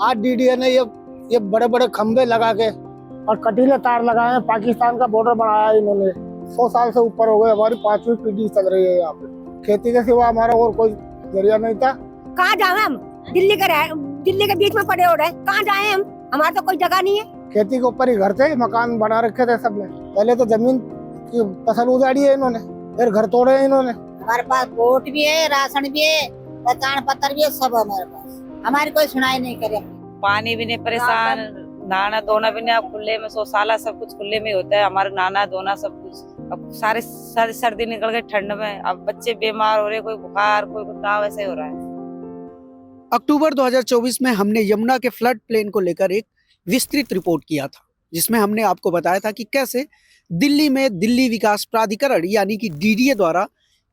आज डीडीए ने ये बड़े बड़े खंबे लगा के और कटीले तार लगाए हैं। पाकिस्तान का बॉर्डर बनाया है इन्होंने। 100 साल से ऊपर हो गए, हमारी 5वीं पीढ़ी चल रही है यहाँ पे। खेती के सिवा हमारा और कोई जरिया नहीं था। कहाँ जाए हम? दिल्ली के बीच में पड़े हो रहे, कहाँ जाए हम? हमारा तो कोई जगह नहीं है। खेती के ऊपर ही घर थे, मकान बना रखे थे सबने। पहले तो जमीन की फसल उजाड़ी है इन्होंने, फिर घर तोड़े हैं इन्होंने। हमारे पास वोट भी है, राशन भी है, पहचान पत्र भी है, सब हमारे पास। हमारी कोई सुनाई नहीं करे। पानी भी नहीं परेशान, नहाना धोना भी नहीं। अब खुले में 100 साल सब कुछ खुले में होता है। हमारा नहाना धोना सब कुछ। अब सारे सर्दी निकल गए ठंड में। अब बच्चे बीमार हो रहे, कोई बुखार कोई ताव ऐसे हो रहा है। अक्टूबर 2024 में हमने यमुना के फ्लड प्लेन को लेकर एक विस्तृत रिपोर्ट किया था, जिसमें हमने आपको बताया था कि कैसे दिल्ली में दिल्ली विकास प्राधिकरण यानी कि डीडीए द्वारा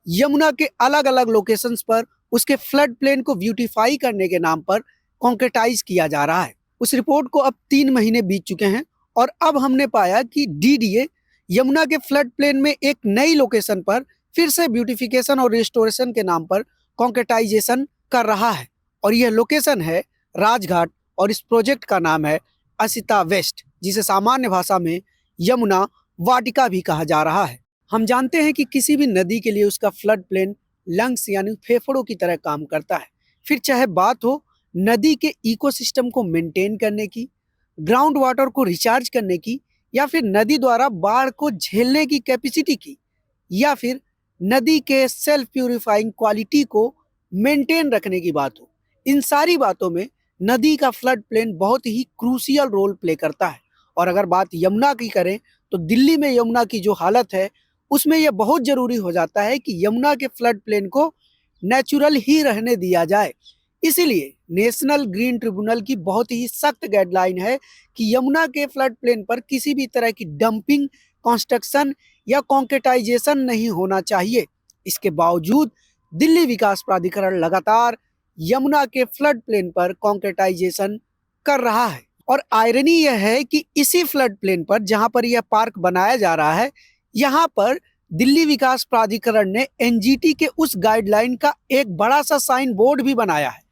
यमुना के अलग अलग लोकेशंस पर उसके फ्लड प्लेन को ब्यूटीफाई करने के नाम पर कॉन्क्रेटाइज किया जा रहा है। उस रिपोर्ट को अब 3 महीने बीत चुके हैं और अब हमने पाया कि डीडीए यमुना के फ्लड प्लेन में एक नई लोकेशन पर फिर से ब्यूटिफिकेशन और रिस्टोरेशन के नाम पर कॉन्क्रेटाइजेशन कर रहा है और यह लोकेशन है राजघाट और इस प्रोजेक्ट का नाम है असिता वेस्ट, जिसे सामान्य भाषा में यमुना वाटिका भी कहा जा रहा है। हम जानते हैं कि किसी भी नदी के लिए उसका फ्लड प्लेन लंग्स यानी फेफड़ों की तरह काम करता है। फिर चाहे बात हो नदी के इकोसिस्टम को मेंटेन करने की, ग्राउंड वाटर को रिचार्ज करने की, या फिर नदी द्वारा बाढ़ को झेलने की कैपेसिटी की, या फिर नदी के सेल्फ प्यूरिफाइंग क्वालिटी को मेंटेन रखने की बात हो, इन सारी बातों में नदी का फ्लड प्लेन बहुत ही क्रूशियल रोल प्ले करता है। और अगर बात यमुना की करें तो दिल्ली में यमुना की जो हालत है उसमें यह बहुत जरूरी हो जाता है कि यमुना के फ्लड प्लेन को नेचुरल ही रहने दिया जाए। इसीलिए नेशनल ग्रीन ट्रिब्यूनल की बहुत ही सख्त गाइडलाइन है कि यमुना के फ्लड प्लेन पर किसी भी तरह की डंपिंग, कंस्ट्रक्शन या कॉन्क्रेटाइजेशन नहीं होना चाहिए। इसके बावजूद दिल्ली विकास प्राधिकरण लगातार यमुना के फ्लड प्लेन पर कॉन्क्रेटाइजेशन कर रहा है। और आयरनी यह है कि इसी फ्लड प्लेन पर जहां पर यह पार्क बनाया जा रहा है, यहाँ पर दिल्ली विकास प्राधिकरण ने एनजीटी के उस गाइडलाइन का एक बड़ा सा साइन बोर्ड भी बनाया है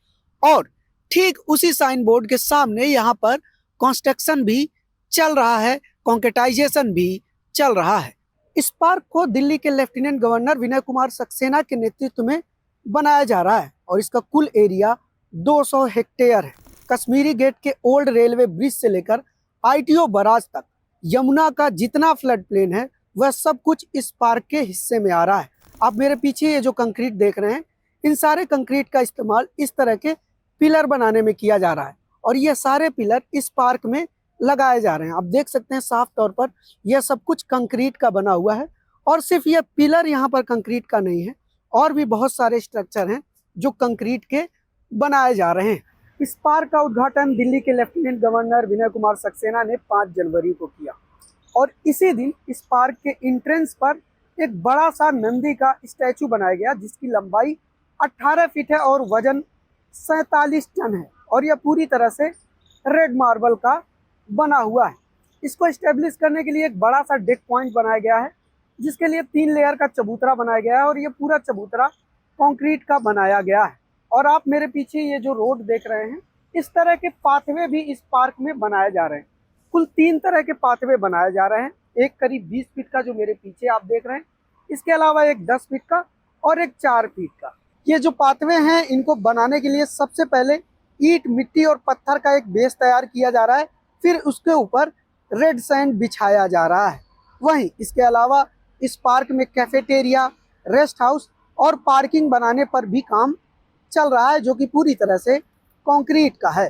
और ठीक उसी साइन बोर्ड के सामने यहाँ पर कंस्ट्रक्शन भी चल रहा है, कॉन्क्रेटाइजेशन भी चल रहा है। इस पार्क को दिल्ली के लेफ्टिनेंट गवर्नर विनय कुमार सक्सेना के नेतृत्व में बनाया जा रहा है और इसका कुल एरिया 200 हेक्टेयर है। कश्मीरी गेट के ओल्ड रेलवे ब्रिज से लेकर आईटीओ बराज तक यमुना का जितना फ्लड प्लेन है वह सब कुछ इस पार्क के हिस्से में आ रहा है। आप मेरे पीछे ये जो कंक्रीट देख रहे हैं, इन सारे कंक्रीट का इस्तेमाल इस तरह के पिलर बनाने में किया जा रहा है और ये सारे पिलर इस पार्क में लगाए जा रहे हैं। आप देख सकते हैं साफ तौर पर यह सब कुछ कंक्रीट का बना हुआ है और सिर्फ यह पिलर यहाँ पर कंक्रीट का नहीं है, और भी बहुत सारे स्ट्रक्चर हैं जो कंक्रीट के बनाए जा रहे हैं। इस पार्क का उद्घाटन दिल्ली के लेफ्टिनेंट गवर्नर विनय कुमार सक्सेना ने 5 जनवरी को किया और इसी दिन इस पार्क के एंट्रेंस पर एक बड़ा सा नंदी का स्टैचू बनाया गया जिसकी लंबाई 18 फीट है और वजन 47 टन है और यह पूरी तरह से रेड मार्बल का बना हुआ है। इसको स्टेब्लिश करने के लिए एक बड़ा सा डेक पॉइंट बनाया गया है जिसके लिए 3 लेयर का चबूतरा बनाया गया है और ये पूरा चबूतरा कंक्रीट का बनाया गया है। और आप मेरे पीछे ये जो रोड देख रहे हैं, इस तरह के पाथवे भी इस पार्क में बनाए जा रहे हैं। कुल 3 तरह के पाथवे बनाए जा रहे हैं, एक करीब 20 फीट का जो मेरे पीछे आप देख रहे हैं, इसके अलावा एक 10 फीट का और एक 4 फीट का। ये जो पाथवे हैं इनको बनाने के लिए सबसे पहले ईंट, मिट्टी और पत्थर का एक बेस तैयार किया जा रहा है, फिर उसके ऊपर रेड सैंड बिछाया जा रहा है। वहीं इसके अलावा इस पार्क में कैफेटेरिया, रेस्ट हाउस और पार्किंग बनाने पर भी काम चल रहा है जो कि पूरी तरह से कंक्रीट का है।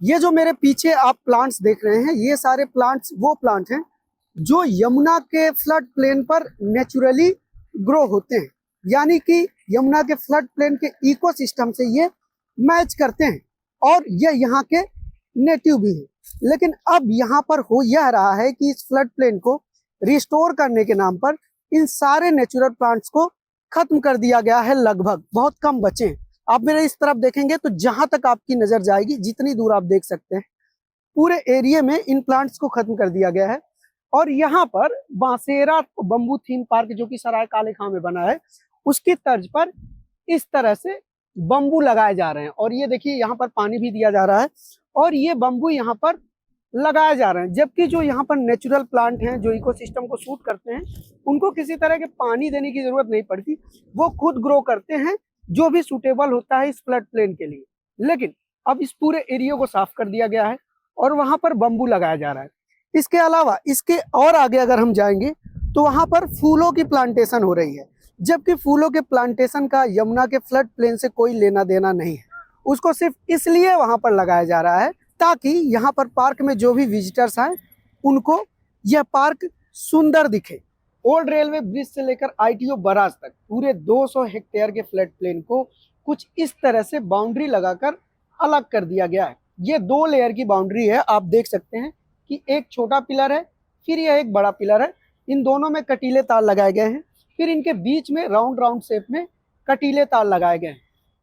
ये जो मेरे पीछे आप प्लांट्स देख रहे हैं, ये सारे प्लांट्स वो प्लांट हैं जो यमुना के फ्लड प्लेन पर नेचुरली ग्रो होते हैं, यानी कि यमुना के फ्लड प्लेन के इकोसिस्टम से ये मैच करते हैं और ये यहाँ के नेटिव भी हैं। लेकिन अब यहाँ पर हो यह रहा है कि इस फ्लड प्लेन को रिस्टोर करने के नाम पर इन सारे नेचुरल प्लांट्स को खत्म कर दिया गया है। लगभग बहुत कम बचे हैं। आप मेरे इस तरफ देखेंगे तो जहां तक आपकी नजर जाएगी, जितनी दूर आप देख सकते हैं, पूरे एरिया में इन प्लांट्स को खत्म कर दिया गया है। और यहाँ पर बांसेरा बम्बू थीम पार्क जो कि सराय काले खां में बना है, उसकी तर्ज पर इस तरह से बम्बू लगाए जा रहे हैं। और ये देखिए यहाँ पर पानी भी दिया जा रहा है और ये बम्बू यहाँ पर लगाए जा रहे हैं, जबकि जो यहाँ पर नेचुरल प्लांट हैं जो इकोसिस्टम को सूट करते हैं उनको किसी तरह के पानी देने की जरूरत नहीं पड़ती, वो खुद ग्रो करते हैं जो भी सूटेबल होता है इस फ्लड प्लेन के लिए। लेकिन अब इस पूरे एरिया को साफ कर दिया गया है और वहां पर बम्बू लगाया जा रहा है। इसके अलावा इसके और आगे अगर हम जाएंगे तो वहां पर फूलों की प्लांटेशन हो रही है, जबकि फूलों के प्लांटेशन का यमुना के फ्लड प्लेन से कोई लेना देना नहीं है। उसको सिर्फ इसलिए वहां पर लगाया जा रहा है ताकि यहाँ पर पार्क में जो भी विजिटर्स आए उनको यह पार्क सुंदर दिखे। ओल्ड रेलवे ब्रिज से लेकर ITO बराज तक पूरे 200 हेक्टेयर के फ्लड प्लेन को कुछ इस तरह से बाउंड्री लगाकर अलग कर दिया गया है। ये 2 लेयर की बाउंड्री है। आप देख सकते हैं कि एक छोटा पिलर है, फिर यह एक बड़ा पिलर है। इन दोनों में कटीले तार लगाए गए हैं, फिर इनके बीच में राउंड शेप में कटीले तार लगाए गए हैं।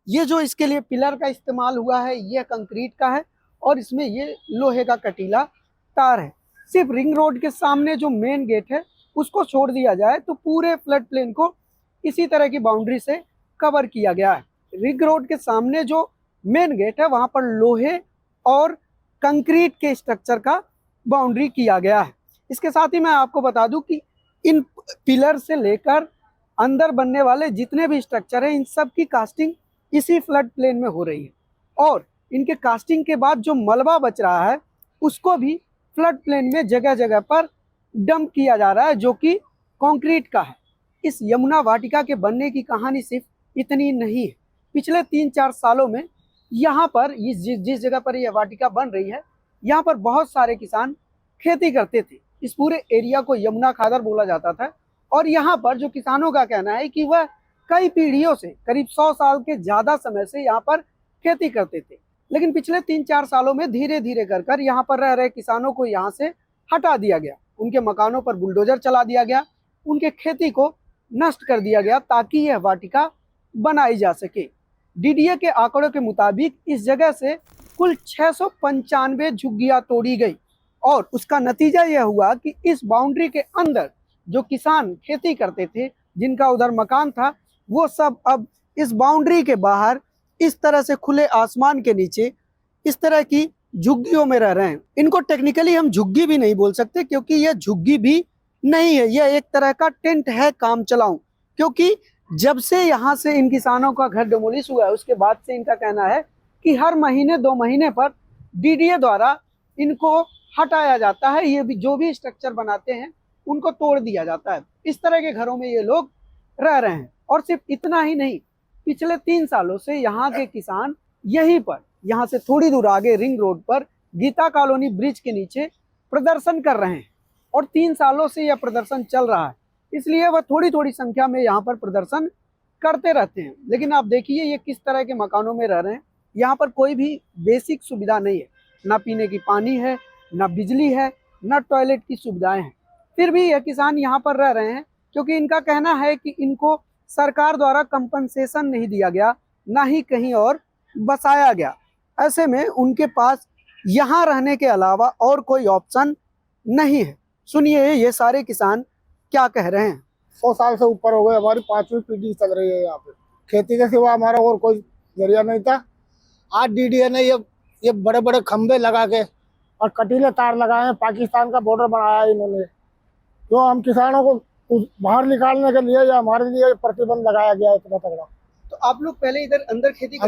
ये जो इसके लिए पिलर का इस्तेमाल हुआ है यह कंक्रीट का है और इसमें ये लोहे का कटीला तार है। सिर्फ रिंग रोड के सामने जो मेन गेट है उसको छोड़ दिया जाए तो पूरे फ्लड प्लेन को इसी तरह की बाउंड्री से कवर किया गया है। रिंग रोड के सामने जो मेन गेट है वहां पर लोहे और कंक्रीट के स्ट्रक्चर का बाउंड्री किया गया है। इसके साथ ही मैं आपको बता दूं कि इन पिलर से लेकर अंदर बनने वाले जितने भी स्ट्रक्चर हैं इन सब की कास्टिंग इसी फ्लड प्लेन में हो रही है और इनके कास्टिंग के बाद जो मलबा बच रहा है उसको भी फ्लड प्लेन में जगह जगह पर डंप किया जा रहा है जो कि कंक्रीट का है। इस यमुना वाटिका के बनने की कहानी सिर्फ इतनी नहीं है। पिछले 3-4 सालों में यहाँ पर जिस जगह पर यह वाटिका बन रही है यहाँ पर बहुत सारे किसान खेती करते थे। इस पूरे एरिया को यमुना खादर बोला जाता था और यहाँ पर जो किसानों का कहना है कि वह कई पीढ़ियों से करीब 100 साल के ज़्यादा समय से यहाँ पर खेती करते थे। लेकिन पिछले 3-4 सालों में धीरे धीरे कर यहाँ पर रह रहे किसानों को यहाँ से हटा दिया गया, उनके मकानों पर बुलडोजर चला दिया गया, उनके खेती को नष्ट कर दिया गया ताकि यह वाटिका बनाई जा सके। DDA के आंकड़ों के मुताबिक इस जगह से कुल 695 झुग्गियां तोड़ी गई और उसका नतीजा यह हुआ कि इस बाउंड्री के अंदर जो किसान खेती करते थे, जिनका उधर मकान था, वो सब अब इस बाउंड्री के बाहर इस तरह से खुले आसमान के नीचे इस तरह की झुग्गियों में रह रहे हैं। इनको टेक्निकली हम झुग्गी भी नहीं बोल सकते क्योंकि यह झुग्गी भी नहीं है, यह एक तरह का टेंट है काम चलाऊं। क्योंकि जब से यहाँ से इन किसानों का घर डिमोलिश हुआ है उसके बाद से इनका कहना है कि हर महीने 2 महीने पर DDA द्वारा इनको हटाया जाता है, ये भी जो भी स्ट्रक्चर बनाते हैं उनको तोड़ दिया जाता है। इस तरह के घरों में ये लोग रह रहे हैं। और सिर्फ इतना ही नहीं, पिछले 3 सालों से यहाँ के किसान यहीं पर, यहाँ से थोड़ी दूर आगे रिंग रोड पर गीता कॉलोनी ब्रिज के नीचे प्रदर्शन कर रहे हैं और 3 सालों से यह प्रदर्शन चल रहा है, इसलिए वह थोड़ी थोड़ी संख्या में यहाँ पर प्रदर्शन करते रहते हैं। लेकिन आप देखिए ये किस तरह के मकानों में रह रहे हैं। यहाँ पर कोई भी बेसिक सुविधा नहीं है, ना पीने की पानी है, ना बिजली है, ना टॉयलेट की सुविधाएं हैं। फिर भी यह किसान यहाँ पर रह रहे हैं क्योंकि इनका कहना है कि इनको सरकार द्वारा कंपनसेशन नहीं दिया गया, ना ही कहीं और बसाया गया। ऐसे में उनके पास यहाँ रहने के अलावा और कोई ऑप्शन नहीं है। सुनिए ये सारे किसान क्या कह रहे हैं। 100 साल से ऊपर हो गए, हमारी 5वीं पीढ़ी चल रही है यहाँ पे। खेती के सिवा हमारा और कोई जरिया नहीं था। आज DDA ने ये बड़े बड़े खंबे लगा के और कटीले तार लगाए हैं, पाकिस्तान का बॉर्डर बनाया है इन्होंने, जो हम किसानों को बाहर निकालने के लिए या हमारे लिए प्रतिबंध लगाया गया है इतना तगड़ा। तो आप लोग पहले इधर अंदर खेती करते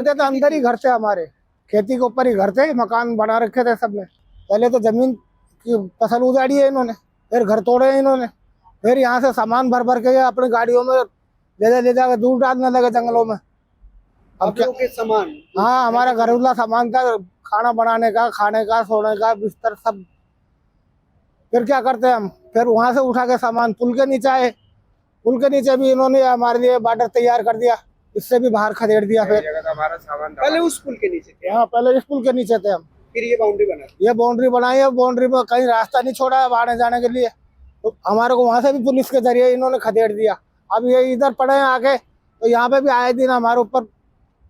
थे, अंदर ही घर थे, हमारे खेती के ऊपर ही घर थे, मकान बना रखे थे सबने। पहले तो जमीन की फसल उजाड़ी है इन्होंने, फिर घर तोड़े हैं इन्होंने, फिर यहाँ से सामान भर भर के अपनी गाड़ियों में ले जाकर दूर डालने लगे जंगलों में। अब क्या के सामान? हाँ, हमारा घरेलू सामान था, खाना बनाने का, खाने का, सोने का, बिस्तर सब। फिर क्या करते हम, फिर वहां से उठा के सामान पुल के नीचे आए। पुल के नीचे भी इन्होंने हमारे लिए बॉर्डर तैयार कर दिया, इससे भी बाहर खदेड़ दिया। फिर पहले उस पुल के नीचे थे? हाँ, पहले इस पुल के नीचे थे हम। फिर ये बाउंड्री बना? ये बाउंड्री बनाई है, बाउंड्री में कहीं रास्ता नहीं छोड़ा है आने जाने के लिए, तो हमारे को वहां से भी पुलिस के जरिए इन्होंने खदेड़ दिया। अब ये इधर पड़े हैं आगे, तो यहाँ पे भी आए दिन हमारे ऊपर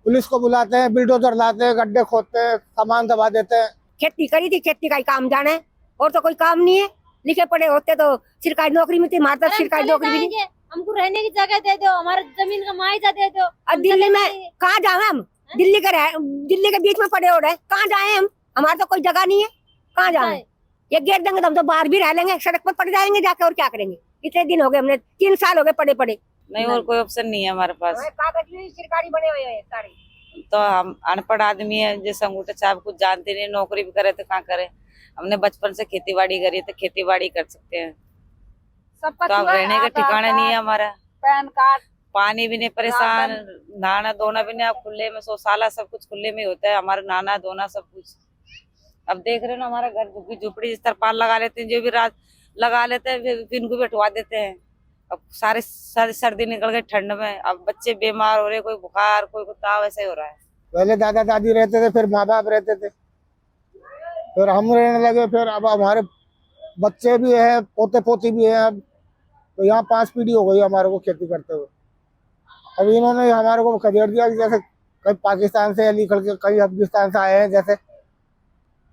पुलिस को बुलाते हैं, बिल्डोजर लाते हैं, गड्ढे खोदते हैं, सामान दबा देते हैं। खेती करी थी, खेती का ही काम जाने, और तो कोई काम नहीं है। लिखे पढ़े होते तो सरकारी नौकरी मिलती, हमारे तो सरकारी नौकरी मिली। हमको रहने की जगह दे दो, हमारा जमीन का मुआवजा दे दो। अब दिल्ली में कहाँ जाए हम? दिल्ली के बीच में पड़े हो रहे, कहाँ जाए हम? हमारे तो कोई जगह नहीं है, कहाँ जाए? ये घेर देंगे तो हम तो बाहर भी रह लेंगे, सड़क पर पड़ जाएंगे जाके, और क्या करेंगे? इतने दिन हो गए, हमने 3 साल हो गए पड़े पड़े। नहीं, और कोई ऑप्शन नहीं है हमारे पास। कागज भी सरकारी बने हुए हैं सारे। तो हम अनपढ़ आदमी है, जैसे अंगूठे छाप कुछ जानते नहीं, नौकरी भी करे तो कहाँ करे? हमने बचपन से खेती बाड़ी करी तो खेती बाड़ी कर सकते हैं, सबका तो अब रहने का ठिकाना नहीं है हमारा। पैन कार्ड, पानी भी नहीं, परेशान, नहाना धोना भी नहीं, अब खुले में शौचालय सब कुछ खुले में होता है, हमारा नहाना धोना सब कुछ। अब देख रहे हो ना, हमारा घर झुग्गी झुपड़ी जिस तरपाल लगा लेते हैं, जो भी रात लगा लेते हैं, फिर इनको बैठवा देते हैं। अब सारे सर्दी निकल गए ठंड में, अब बच्चे बीमार हो रहे, कोई बुखार, कोई ताव, ऐसा ही हो रहा है। पहले दादा दादी रहते थे, फिर माँ बाप रहते थे, फिर हम रहने लगे, फिर अब हमारे बच्चे भी है, पोते पोती भी है। अब तो यहाँ 5 पीढ़ी हो गई हमारे को खेती करते हुए। अब इन्होंने हमारे को खदेड़ दिया कि जैसे कहीं पाकिस्तान से निकल के कहीं अफगानिस्तान से आए हैं, जैसे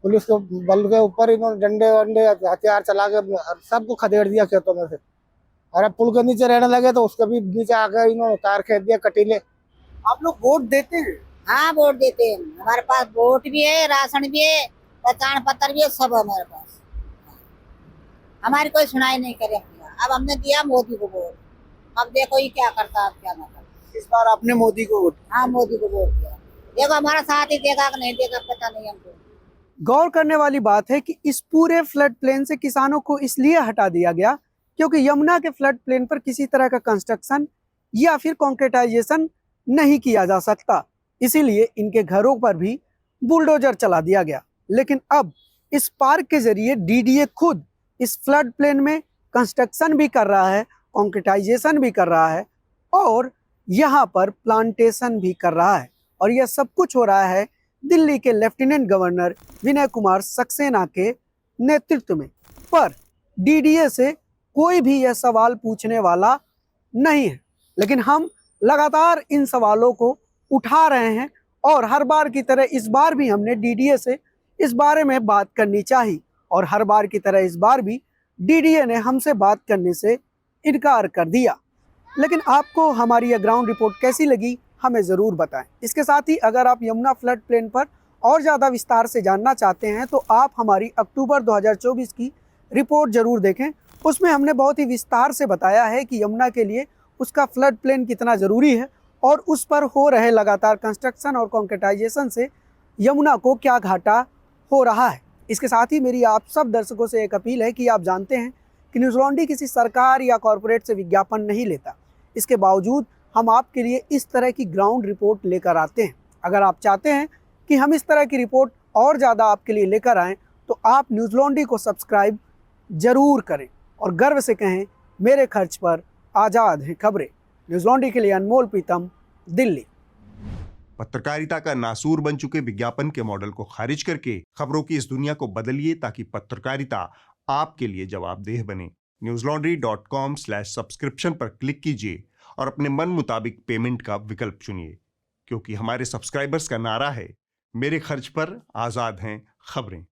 पुलिस के बल के ऊपर इन्होंने डंडे वंडे हथियार चला के सबको खदेड़ दिया खेतों में से। और अब पुल के नीचे रहने लगे तो उसके भी नीचे आकर इन्होंने कार खेद दिया कटीले। आप लोग वोट देते हैं? हाँ, वोट देते हैं। हमारे पास वोट भी है, राशन भी है, पहचान पत्र भी है, सब है हमारे पास। हमारी कोई सुनाई नहीं करे। अब हमने दिया मोदी को वोट, अब देखो ये क्या करता है, क्या ना करता। इस बार आपने मोदी को वोट? हाँ, मोदी को वोट दिया। देखो हमारा साथ ही देगा कि नहीं देगा पता नहीं हमको। गौर करने वाली बात है कि इस पूरे फ्लड प्लेन से किसानों को इसलिए हटा दिया गया क्योंकि यमुना के फ्लड प्लेन पर किसी तरह का कंस्ट्रक्शन या फिर कॉन्क्रीटाइजेशन नहीं किया जा सकता, इसीलिए इनके घरों पर भी बुलडोजर चला दिया गया। लेकिन अब इस पार्क के जरिए डीडीए खुद इस फ्लड प्लेन में कंस्ट्रक्शन भी कर रहा है, कॉन्क्रीटाइजेशन भी कर रहा है और यहाँ पर प्लांटेशन भी कर रहा है। और यह सब कुछ हो रहा है दिल्ली के लेफ्टिनेंट गवर्नर विनय कुमार सक्सेना के नेतृत्व में। पर डीडीए से कोई भी यह सवाल पूछने वाला नहीं है, लेकिन हम लगातार इन सवालों को उठा रहे हैं और हर बार की तरह इस बार भी हमने डीडीए से इस बारे में बात करनी चाहिए और हर बार की तरह इस बार भी डीडीए ने हमसे बात करने से इनकार कर दिया। लेकिन आपको हमारी यह ग्राउंड रिपोर्ट कैसी लगी हमें ज़रूर बताएं। इसके साथ ही अगर आप यमुना फ्लड प्लेन पर और ज़्यादा विस्तार से जानना चाहते हैं तो आप हमारी अक्टूबर 2024 की रिपोर्ट ज़रूर देखें। उसमें हमने बहुत ही विस्तार से बताया है कि यमुना के लिए उसका फ्लड प्लेन कितना ज़रूरी है और उस पर हो रहे लगातार कंस्ट्रक्शन और कॉन्क्रीटाइजेशन से यमुना को क्या घाटा हो रहा है। इसके साथ ही मेरी आप सब दर्शकों से एक अपील है कि आप जानते हैं कि न्यूज़ लॉन्ड्री किसी सरकार या कॉरपोरेट से विज्ञापन नहीं लेता। इसके बावजूद हम आपके लिए इस तरह की ग्राउंड रिपोर्ट लेकर आते हैं। अगर आप चाहते हैं कि हम इस तरह की रिपोर्ट और ज़्यादा आपके लिए लेकर आएँ तो आप न्यूज़ लॉन्ड्री को सब्सक्राइब ज़रूर करें और गर्व से कहें, मेरे खर्च पर आज़ाद हैं खबरें। न्यूज़ लॉन्ड्री के लिए अनमोल प्रीतम, दिल्ली। पत्रकारिता का नासूर बन चुके विज्ञापन के मॉडल को खारिज करके खबरों की इस दुनिया को बदलिए ताकि पत्रकारिता आपके लिए जवाबदेह बने। newslaundry.com/subscription पर क्लिक कीजिए और अपने मन मुताबिक पेमेंट का विकल्प चुनिए, क्योंकि हमारे सब्सक्राइबर्स का नारा है, मेरे खर्च पर आज़ाद हैं खबरें।